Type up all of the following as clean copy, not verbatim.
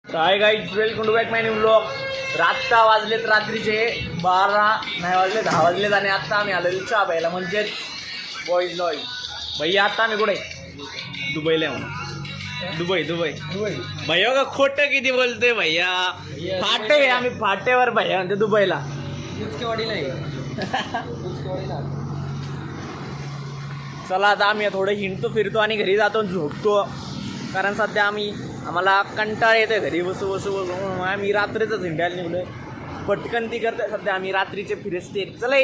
High guys, welcome to back my new blog. तर आत्ता वाजलेत रात्रीचे 12, नाही वाजले 10 वाजलेत आणि आत्ता आम्ही आलेलो चहा प्यायला, म्हणजेच बॉईज लॉय. भैया आत्ता आम्ही कुठे? दुबईला आहे म्हणून. दुबई भैया का खोटं किती बोलतोय भैया. फाटे आम्ही फाटेवर भैया म्हणते दुबईला. चला आता आम्ही थोडं हिंडतो फिरतो आणि घरी जातो झोपतो, कारण सध्या आम्हाला कंटाळ येतोय घरी बसू म्हणून आम्ही रात्रीच हिंडायला निघलोय. पटकन ती करतोय सध्या आम्ही रात्रीचे फिरस्ते. चला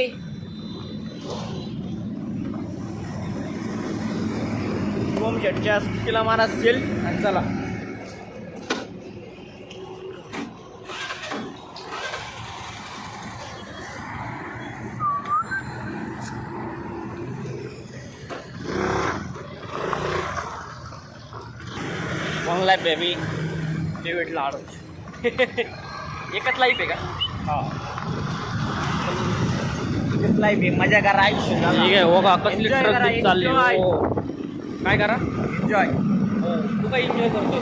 ओम शेटच्या स्कूटीला मारा सेल्फ आणि चला. वन लाईफ बेबी, डेव्हिड लाड. एकच लाईफ आहे का? हा, एकच लाईफ आहे, मजा करा आयुष्य. ठीक आहे हो का? कसली ट्रक चालली हो, काय करा एन्जॉय. तू काय एन्जॉय करतो?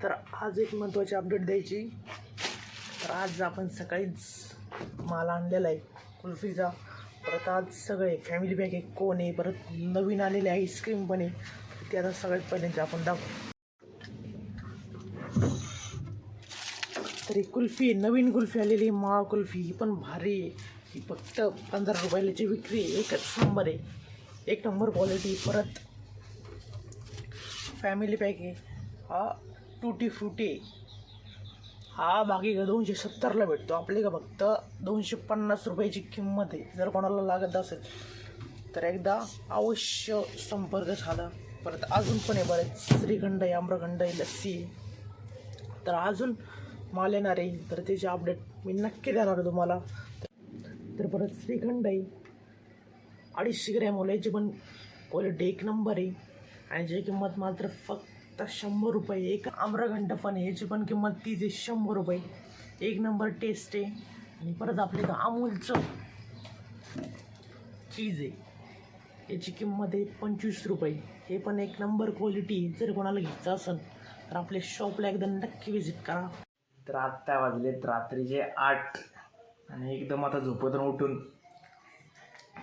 तर आज एक महत्त्वाची अपडेट द्यायची. तर आज आपण सकाळीच माल आणलेला आहे कुल्फीचा. परत आज सगळे फॅमिली पॅक आहे, कोण आहे, परत नवीन आलेले आईस्क्रीम पण आहे. ते आता सगळ्यात पहिल्यांदा आपण दाखवू. तरी कुल्फी, नवीन कुल्फी आलेली माळ कुल्फी, ही पण भारी आहे. ही फक्त 15 रुपयाची विक्री, एकच नंबर आहे, एक नंबर क्वालिटी. परत फॅमिली पॅक आहे हा, टूटी फ्रुटी हा बाकी का 270ला भेटतो, आपले का फक्त 250 रुपयाची किंमत आहे. जर कोणाला लागत असेल तर एकदा अवश्य संपर्क साधा. परत अजून पण आहे बरेच, श्रीखंड आहे, आम्रखंड आहे, लस्सी आहे. तर अजून माल येणार आहे, तर त्याची अपडेट मी नक्की देणार तुम्हाला. तर परत श्रीखंड आहे 250 ग्रॅम ओल्याची पण क्वालिटी एक नंबर आहे, आणि याची किंमत मात्र फक्त 100 रुपये. एक आम्रखंड पण आहे, याची पण किंमत तीच आहे, 100 रुपये. एक नंबर टेस्ट आहे. आणि परत आपले का अमूलचं चीज आहे, याची किंमत आहे 25 रुपये. हे पण एक नंबर क्वालिटी. जर कोणाला घ्यायचं असेल तर आपल्या शॉपला एकदा नक्की व्हिजिट करा. तर आत्ता वाजलेत रात्रीचे 8 आणि एकदम आता झोपेतून उठून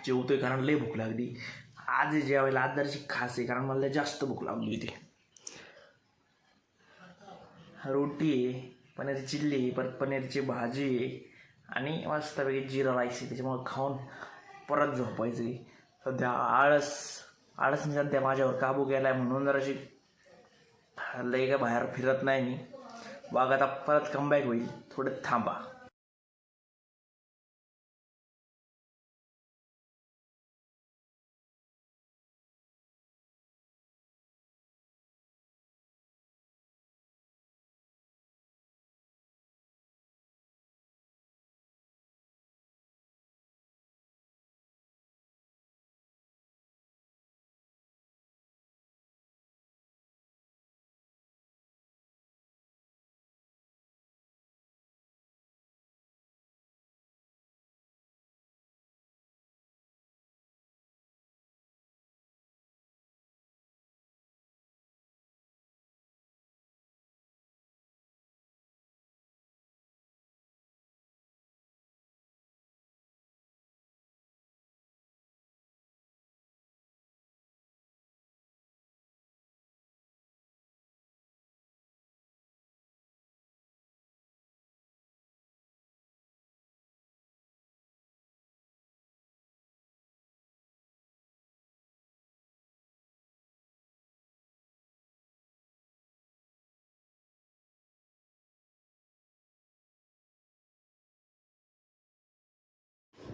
जेवतोय, कारण लई भूक लागली. आज जेवायला आज जराशी खास आहे, कारण मला जास्त भूक लागली होती. रोटी आहे, पनीर चिल्ली आहे, परत पनीरची भाजी आहे आणि मस्तपैकी जिरा राईस आहे. त्याच्यामुळं खाऊन परत झोपायचं आहे. सध्या आळसने सध्या माझ्यावर काबू केला आहे, म्हणून जराशी लई का बाहेर फिरत नाही मी. वाघ आता परत कमबॅक होईल, थोडं थांबा.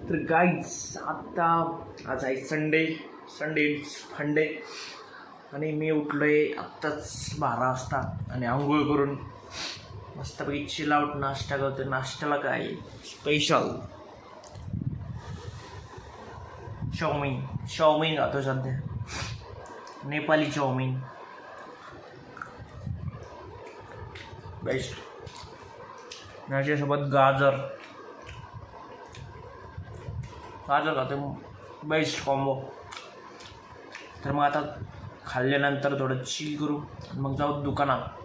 तर गाईज आत्ता आज आहे संडे इट्स फंडे, आणि मी उठलो आहे आत्ताच 12 वाजता आणि आंघोळ करून मस्तपैकी चिल आउट नाश्ता करतो. नाश्त्याला काय स्पेशल चाऊमिन खातो सध्या, नेपाली चाऊमिन बेस्ट. याच्यासोबत गाजर खातो, बेस्ट कॉम्बो. तर मग आता खाल्ल्यानंतर थोडं चिल करू, मग जाऊ दुकानात.